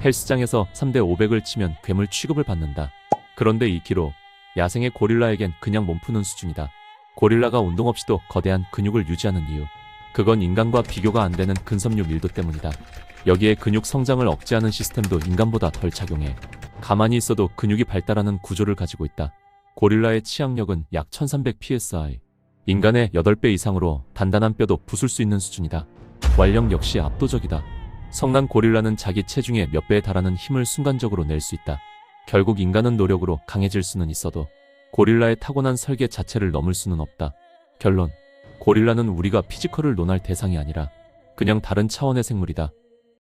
헬스장에서 3대 500을 치면 괴물 취급을 받는다. 그런데 2kg 야생의 고릴라에겐 그냥 몸 푸는 수준이다. 고릴라가 운동 없이도 거대한 근육을 유지하는 이유. 그건 인간과 비교가 안 되는 근섬유 밀도 때문이다. 여기에 근육 성장을 억제하는 시스템도 인간보다 덜 작용해. 가만히 있어도 근육이 발달하는 구조를 가지고 있다. 고릴라의 치악력은 약 1300 psi. 인간의 8배 이상으로 단단한 뼈도 부술 수 있는 수준이다. 완력 역시 압도적이다. 성난 고릴라는 자기 체중의 몇 배에 달하는 힘을 순간적으로 낼 수 있다. 결국 인간은 노력으로 강해질 수는 있어도 고릴라의 타고난 설계 자체를 넘을 수는 없다. 결론. 고릴라는 우리가 피지컬을 논할 대상이 아니라 그냥 다른 차원의 생물이다.